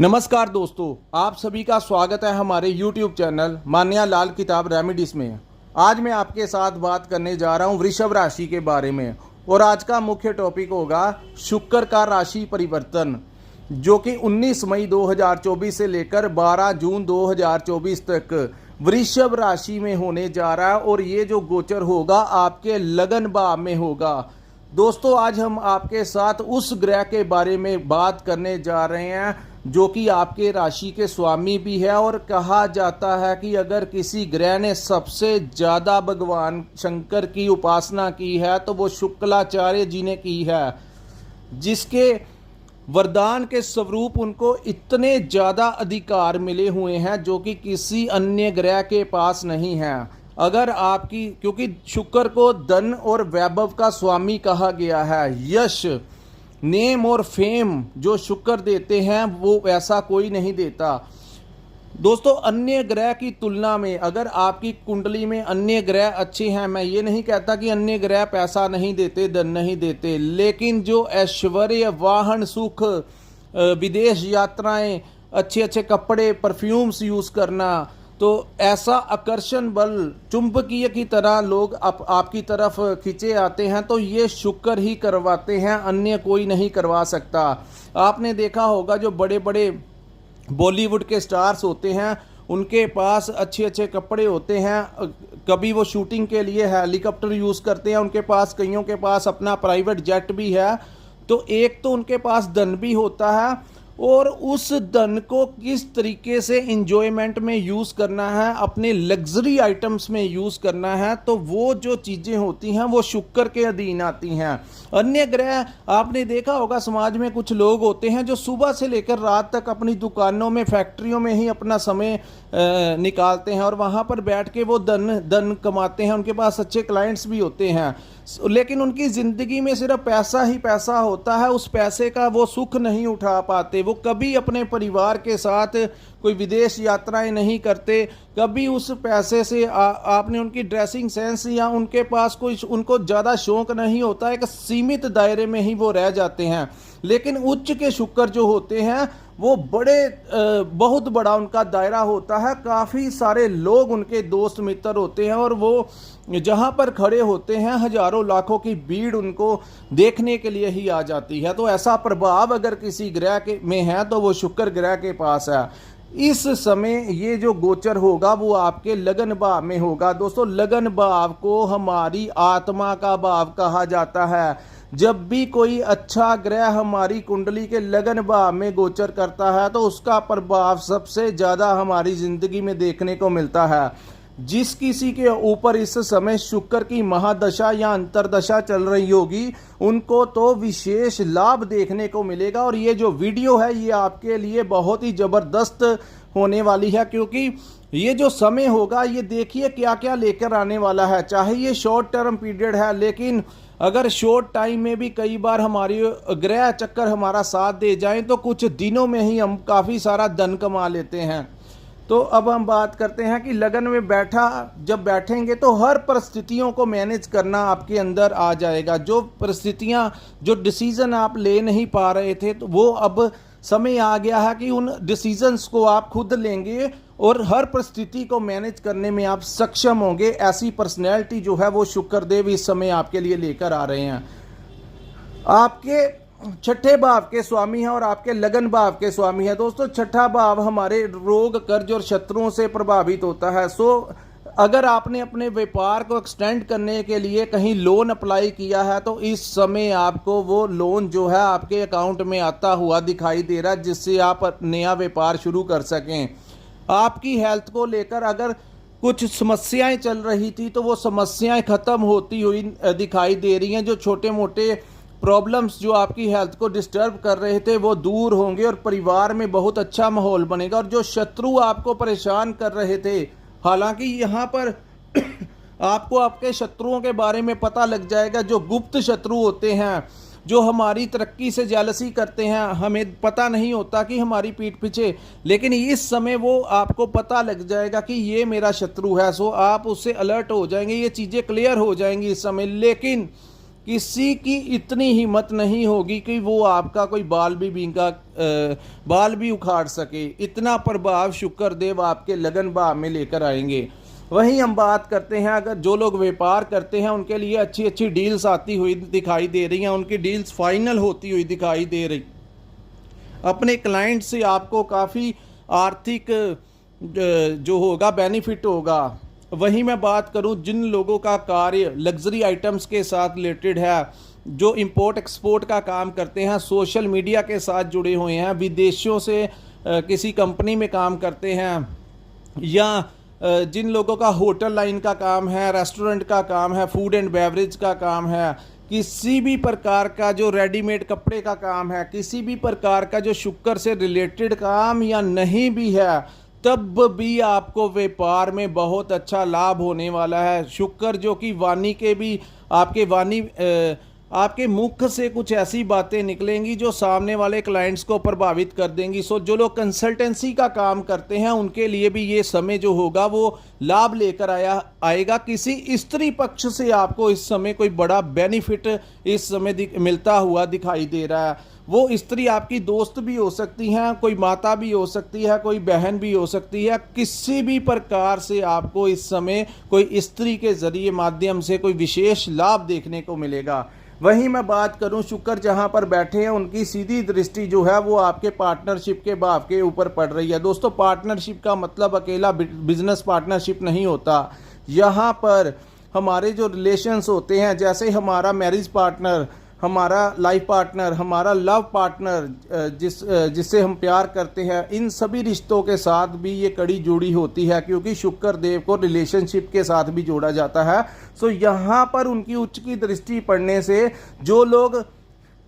नमस्कार दोस्तों, आप सभी का स्वागत है हमारे YouTube चैनल मान्या लाल किताब रेमेडीज में। आज मैं आपके साथ बात करने जा रहा हूं वृषभ राशि के बारे में और आज का मुख्य टॉपिक होगा शुक्र का राशि परिवर्तन, जो कि 19 मई 2024 से लेकर 12 जून 2024 तक वृषभ राशि में होने जा रहा है और ये जो गोचर होगा आपके लगन भाव में होगा। दोस्तों, आज हम आपके साथ उस ग्रह के बारे में बात करने जा रहे हैं जो कि आपके राशि के स्वामी भी है और कहा जाता है कि अगर किसी ग्रह ने सबसे ज़्यादा भगवान शंकर की उपासना की है तो वो शुक्राचार्य जी ने की है, जिसके वरदान के स्वरूप उनको इतने ज़्यादा अधिकार मिले हुए हैं जो कि किसी अन्य ग्रह के पास नहीं है। अगर आपकी, क्योंकि शुक्र को धन और वैभव का स्वामी कहा गया है, यश, नेम और फेम जो शुक्र देते हैं वो ऐसा कोई नहीं देता। दोस्तों, अन्य ग्रह की तुलना में अगर आपकी कुंडली में अन्य ग्रह अच्छे हैं, मैं ये नहीं कहता कि अन्य ग्रह पैसा नहीं देते, धन नहीं देते, लेकिन जो ऐश्वर्य, वाहन, सुख, विदेश यात्राएं, अच्छे अच्छे कपड़े, परफ्यूम्स यूज़ करना, तो ऐसा आकर्षण बल चुंबकीय की तरह लोग आपकी तरफ खींचे आते हैं, तो ये शुक्र ही करवाते हैं, अन्य कोई नहीं करवा सकता। आपने देखा होगा जो बड़े बड़े बॉलीवुड के स्टार्स होते हैं उनके पास अच्छे अच्छे कपड़े होते हैं, कभी वो शूटिंग के लिए हेलीकॉप्टर यूज़ करते हैं, उनके पास, कईयों के पास अपना प्राइवेट जेट भी है। तो एक तो उनके पास धन भी होता है और उस धन को किस तरीके से इंजॉयमेंट में यूज़ करना है, अपने लग्जरी आइटम्स में यूज़ करना है, तो वो जो चीज़ें होती हैं वो शुक्र के अधीन आती हैं। अन्य ग्रह, आपने देखा होगा समाज में कुछ लोग होते हैं जो सुबह से लेकर रात तक अपनी दुकानों में, फैक्ट्रियों में ही अपना समय निकालते हैं और वहाँ पर बैठ के वो धन कमाते हैं, उनके पास अच्छे क्लाइंट्स भी होते हैं, लेकिन उनकी ज़िंदगी में सिर्फ पैसा ही पैसा होता है, उस पैसे का वो सुख नहीं उठा पाते। वो कभी अपने परिवार के साथ कोई विदेश यात्राएं नहीं करते, कभी उस पैसे से आपने उनकी ड्रेसिंग सेंस या उनके पास कोई, उनको ज़्यादा शौक नहीं होता, एक सीमित दायरे में ही वो रह जाते हैं। लेकिन उच्च के शुक्र जो होते हैं वो बहुत बड़ा उनका दायरा होता है, काफ़ी सारे लोग उनके दोस्त मित्र होते हैं और वो जहाँ पर खड़े होते हैं हजारों लाखों की भीड़ उनको देखने के लिए ही आ जाती है। तो ऐसा प्रभाव अगर किसी ग्रह के में है तो वो शुक्र ग्रह के पास है। इस समय ये जो गोचर होगा वो आपके लगन भाव में होगा। दोस्तों, लगन भाव को हमारी आत्मा का भाव कहा जाता है। जब भी कोई अच्छा ग्रह हमारी कुंडली के लगन भाव में गोचर करता है तो उसका प्रभाव सबसे ज़्यादा हमारी ज़िंदगी में देखने को मिलता है। जिस किसी के ऊपर इस समय शुक्र की महादशा या अंतरदशा चल रही होगी उनको तो विशेष लाभ देखने को मिलेगा। और ये जो वीडियो है ये आपके लिए बहुत ही ज़बरदस्त होने वाली है, क्योंकि ये जो समय होगा ये देखिए क्या क्या लेकर आने वाला है। चाहे ये शॉर्ट टर्म पीरियड है, लेकिन अगर शॉर्ट टाइम में भी कई बार हमारी ग्रह चक्कर हमारा साथ दे जाएं तो कुछ दिनों में ही हम काफ़ी सारा धन कमा लेते हैं। तो अब हम बात करते हैं कि लगन में जब बैठेंगे तो हर परिस्थितियों को मैनेज करना आपके अंदर आ जाएगा। जो परिस्थितियां, जो डिसीज़न आप ले नहीं पा रहे थे, तो वो अब समय आ गया है कि उन डिसीजंस को आप खुद लेंगे और हर परिस्थिति को मैनेज करने में आप सक्षम होंगे। ऐसी पर्सनैलिटी जो है वो शुक्रदेव इस समय आपके लिए लेकर आ रहे हैं। आपके छठे भाव के स्वामी हैं और आपके लगन भाव के स्वामी हैं। दोस्तों, छठा भाव हमारे रोग, कर्ज और शत्रुओं से प्रभावित होता है। अगर आपने अपने व्यापार को एक्सटेंड करने के लिए कहीं लोन अप्लाई किया है तो इस समय आपको वो लोन जो है आपके अकाउंट में आता हुआ दिखाई दे रहा है, जिससे आप नया व्यापार शुरू कर सकें। आपकी हेल्थ को लेकर अगर कुछ समस्याएं चल रही थी तो वो समस्याएं खत्म होती हुई दिखाई दे रही हैं। जो छोटे मोटे प्रॉब्लम्स जो आपकी हेल्थ को डिस्टर्ब कर रहे थे वो दूर होंगे और परिवार में बहुत अच्छा माहौल बनेगा। और जो शत्रु आपको परेशान कर रहे थे, हालांकि यहाँ पर आपको आपके शत्रुओं के बारे में पता लग जाएगा। जो गुप्त शत्रु होते हैं, जो हमारी तरक्की से जेलसी करते हैं, हमें पता नहीं होता कि हमारी पीठ पीछे, लेकिन इस समय वो आपको पता लग जाएगा कि ये मेरा शत्रु है। सो आप उससे अलर्ट हो जाएंगे, ये चीज़ें क्लियर हो जाएंगी इस समय। लेकिन किसी की इतनी हिम्मत नहीं होगी कि वो आपका कोई बाल भी उखाड़ सके। इतना प्रभाव शुक्र देव आपके लगन भाव में लेकर आएंगे। वहीं हम बात करते हैं, अगर जो लोग व्यापार करते हैं उनके लिए अच्छी अच्छी डील्स आती हुई दिखाई दे रही हैं, उनकी डील्स फाइनल होती हुई दिखाई दे रही। अपने क्लाइंट से आपको काफ़ी आर्थिक जो होगा बेनिफिट होगा। वहीं मैं बात करूं, जिन लोगों का कार्य लग्जरी आइटम्स के साथ रिलेटेड है, जो इंपोर्ट एक्सपोर्ट का काम करते हैं, सोशल मीडिया के साथ जुड़े हुए हैं, विदेशों से किसी कंपनी में काम करते हैं, या जिन लोगों का होटल लाइन का काम है, रेस्टोरेंट का काम है, फूड एंड बेवरेज का काम है, किसी भी प्रकार का जो रेडीमेड कपड़े का काम है, किसी भी प्रकार का जो शुक्र से रिलेटेड काम या नहीं भी है, तब भी आपको व्यापार में बहुत अच्छा लाभ होने वाला है। शुक्र जो कि वाणी के भी आपके मुख से कुछ ऐसी बातें निकलेंगी जो सामने वाले क्लाइंट्स को प्रभावित कर देंगी। सो जो लोग कंसल्टेंसी का काम करते हैं उनके लिए भी ये समय जो होगा वो लाभ लेकर आएगा। किसी स्त्री पक्ष से आपको इस समय कोई बड़ा बेनिफिट इस समय मिलता हुआ दिखाई दे रहा है। वो स्त्री आपकी दोस्त भी हो सकती हैं, कोई माता भी हो सकती है, कोई बहन भी हो सकती है। किसी भी प्रकार से आपको इस समय कोई स्त्री के जरिए माध्यम से कोई विशेष लाभ देखने को मिलेगा। वहीं मैं बात करूं, शुक्र जहां पर बैठे हैं उनकी सीधी दृष्टि जो है वो आपके पार्टनरशिप के भाव के ऊपर पड़ रही है। दोस्तों, पार्टनरशिप का मतलब अकेला बिजनेस पार्टनरशिप नहीं होता। यहाँ पर हमारे जो रिलेशंस होते हैं, जैसे हमारा मैरिज पार्टनर, हमारा लाइफ पार्टनर, हमारा लव पार्टनर, जिससे हम प्यार करते हैं, इन सभी रिश्तों के साथ भी ये कड़ी जुड़ी होती है, क्योंकि शुक्र देव को रिलेशनशिप के साथ भी जोड़ा जाता है। सो यहाँ पर उनकी उच्च की दृष्टि पड़ने से जो लोग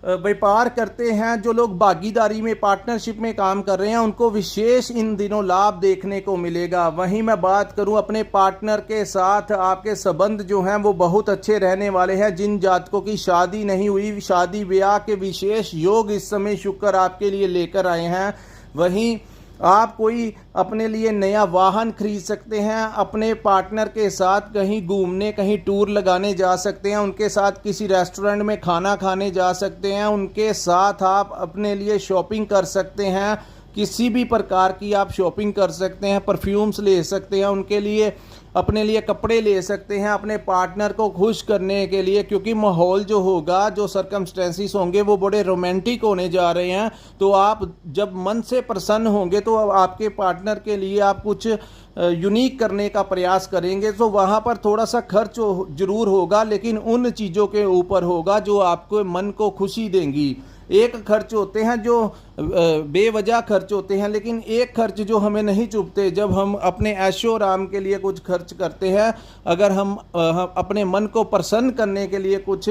व्यापार करते हैं, जो लोग भागीदारी में पार्टनरशिप में काम कर रहे हैं, उनको विशेष इन दिनों लाभ देखने को मिलेगा। वहीं मैं बात करूं, अपने पार्टनर के साथ आपके संबंध जो हैं वो बहुत अच्छे रहने वाले हैं। जिन जातकों की शादी नहीं हुई, शादी ब्याह के विशेष योग इस समय शुक्र आपके लिए लेकर आए हैं। वहीं आप कोई अपने लिए नया वाहन खरीद सकते हैं, अपने पार्टनर के साथ कहीं घूमने, कहीं टूर लगाने जा सकते हैं, उनके साथ किसी रेस्टोरेंट में खाना खाने जा सकते हैं, उनके साथ आप अपने लिए शॉपिंग कर सकते हैं। किसी भी प्रकार की आप शॉपिंग कर सकते हैं, परफ्यूम्स ले सकते हैं, उनके लिए अपने लिए कपड़े ले सकते हैं, अपने पार्टनर को खुश करने के लिए, क्योंकि माहौल जो होगा, जो सर्कमस्टेंसेस होंगे वो बड़े रोमांटिक होने जा रहे हैं। तो आप जब मन से प्रसन्न होंगे तो आपके पार्टनर के लिए आप कुछ यूनिक करने का प्रयास करेंगे। तो वहाँ पर थोड़ा सा खर्च जरूर होगा, लेकिन उन चीज़ों के ऊपर होगा जो आपको मन को खुशी देंगी। एक खर्च होते हैं जो बेवजह खर्च होते हैं, लेकिन एक खर्च जो हमें नहीं चुभते, जब हम अपने ऐशो आराम के लिए कुछ खर्च करते हैं, अगर हम अपने मन को प्रसन्न करने के लिए कुछ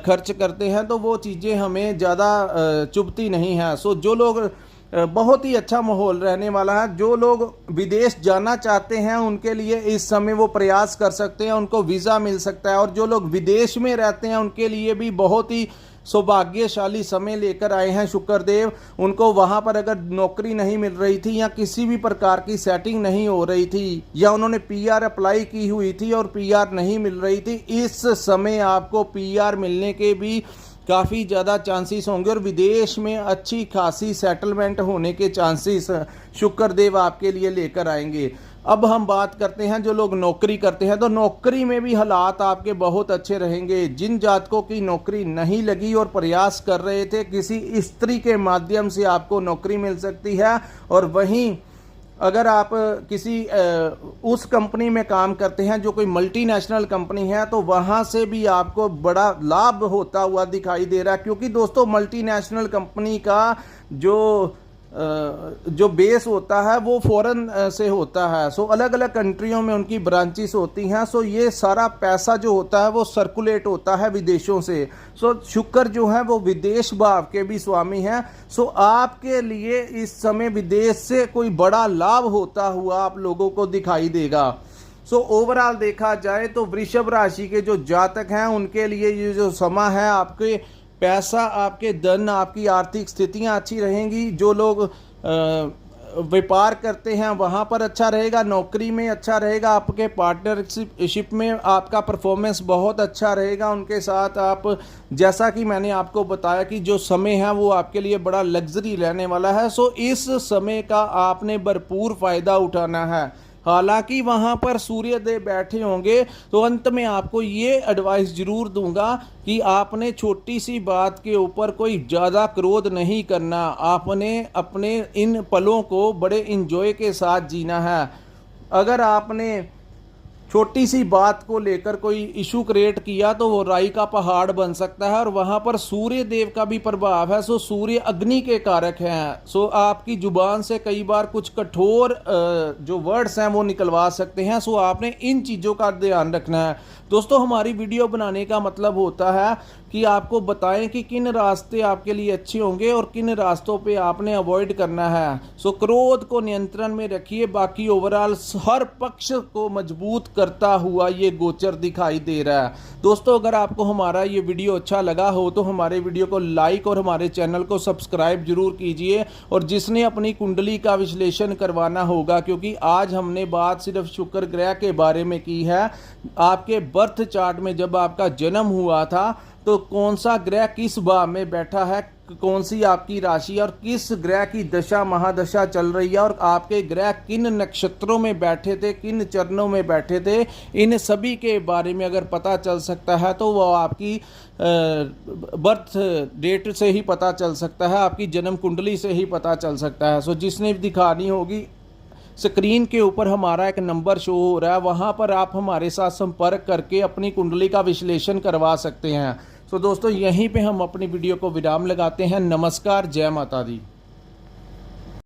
खर्च करते हैं तो वो चीज़ें हमें ज़्यादा चुभती नहीं हैं। सो जो लोग बहुत ही अच्छा माहौल रहने वाला है। जो लोग विदेश जाना चाहते हैं उनके लिए इस समय वो प्रयास कर सकते हैं, उनको वीज़ा मिल सकता है। और जो लोग विदेश में रहते हैं उनके लिए भी बहुत ही सौभाग्यशाली समय लेकर आए हैं शुक्रदेव। उनको वहां पर अगर नौकरी नहीं मिल रही थी या किसी भी प्रकार की सेटिंग नहीं हो रही थी, या उन्होंने पीआर अप्लाई की हुई थी और पीआर नहीं मिल रही थी, इस समय आपको पीआर मिलने के भी काफ़ी ज़्यादा चांसेस होंगे और विदेश में अच्छी खासी सेटलमेंट होने के चांसेस शुक्रदेव आपके लिए लेकर आएंगे। अब हम बात करते हैं जो लोग नौकरी करते हैं, तो नौकरी में भी हालात आपके बहुत अच्छे रहेंगे। जिन जातकों की नौकरी नहीं लगी और प्रयास कर रहे थे, किसी स्त्री के माध्यम से आपको नौकरी मिल सकती है। और वहीं अगर आप किसी उस कंपनी में काम करते हैं जो कोई मल्टीनेशनल कंपनी है, तो वहाँ से भी आपको बड़ा लाभ होता हुआ दिखाई दे रहा है। क्योंकि दोस्तों मल्टीनेशनल कंपनी का जो बेस होता है वो फॉरेन से होता है। सो अलग अलग कंट्रियों में उनकी ब्रांचेस होती हैं। सो ये सारा पैसा जो होता है वो सर्कुलेट होता है विदेशों से। सो शुक्र जो है वो विदेश भाव के भी स्वामी हैं। सो आपके लिए इस समय विदेश से कोई बड़ा लाभ होता हुआ आप लोगों को दिखाई देगा। सो ओवरऑल देखा जाए तो वृषभ राशि के जो जातक हैं उनके लिए ये जो समय है, आपके पैसा, आपके धन, आपकी आर्थिक स्थितियां अच्छी रहेंगी। जो लोग व्यापार करते हैं वहाँ पर अच्छा रहेगा, नौकरी में अच्छा रहेगा, आपके पार्टनरशिप में आपका परफॉर्मेंस बहुत अच्छा रहेगा उनके साथ। आप जैसा कि मैंने आपको बताया कि जो समय है वो आपके लिए बड़ा लग्जरी रहने वाला है। सो इस समय का आपने भरपूर फ़ायदा उठाना है। हालांकि वहां पर सूर्यदेव बैठे होंगे, तो अंत में आपको ये एडवाइस जरूर दूंगा कि आपने छोटी सी बात के ऊपर कोई ज़्यादा क्रोध नहीं करना। आपने अपने इन पलों को बड़े इंजॉय के साथ जीना है। अगर आपने छोटी सी बात को लेकर कोई इशू क्रिएट किया तो वो राई का पहाड़ बन सकता है, और वहां पर सूर्य देव का भी प्रभाव है। सो सूर्य अग्नि के कारक हैं। सो आपकी जुबान से कई बार कुछ कठोर जो वर्ड्स हैं वो निकलवा सकते हैं। सो आपने इन चीज़ों का ध्यान रखना है। दोस्तों, हमारी वीडियो बनाने का मतलब होता है कि आपको बताएं कि किन रास्ते आपके लिए अच्छे होंगे और किन रास्तों पे आपने अवॉइड करना है। सो क्रोध को नियंत्रण में रखिए। बाकी ओवरऑल हर पक्ष को मजबूत करता हुआ ये गोचर दिखाई दे रहा है। दोस्तों, अगर आपको हमारा ये वीडियो अच्छा लगा हो तो हमारे वीडियो को लाइक और हमारे चैनल को सब्सक्राइब जरूर कीजिए। और जिसने अपनी कुंडली का विश्लेषण करवाना होगा, क्योंकि आज हमने बात सिर्फ शुक्र ग्रह के बारे में की है, आपके बर्थ चार्ट में जब आपका जन्म हुआ था तो कौन सा ग्रह किस भाव में बैठा है, कौन सी आपकी राशि और किस ग्रह की दशा महादशा चल रही है, और आपके ग्रह किन नक्षत्रों में बैठे थे, किन चरणों में बैठे थे, इन सभी के बारे में अगर पता चल सकता है तो वो आपकी बर्थ डेट से ही पता चल सकता है, आपकी जन्म कुंडली से ही पता चल सकता है। सो जिसने दिखानी होगी, स्क्रीन के ऊपर हमारा एक नंबर शो हो रहा है, वहाँ पर आप हमारे साथ संपर्क करके अपनी कुंडली का विश्लेषण करवा सकते हैं। तो दोस्तों, यहीं पे हम अपनी वीडियो को विराम लगाते हैं। नमस्कार, जय माता दी।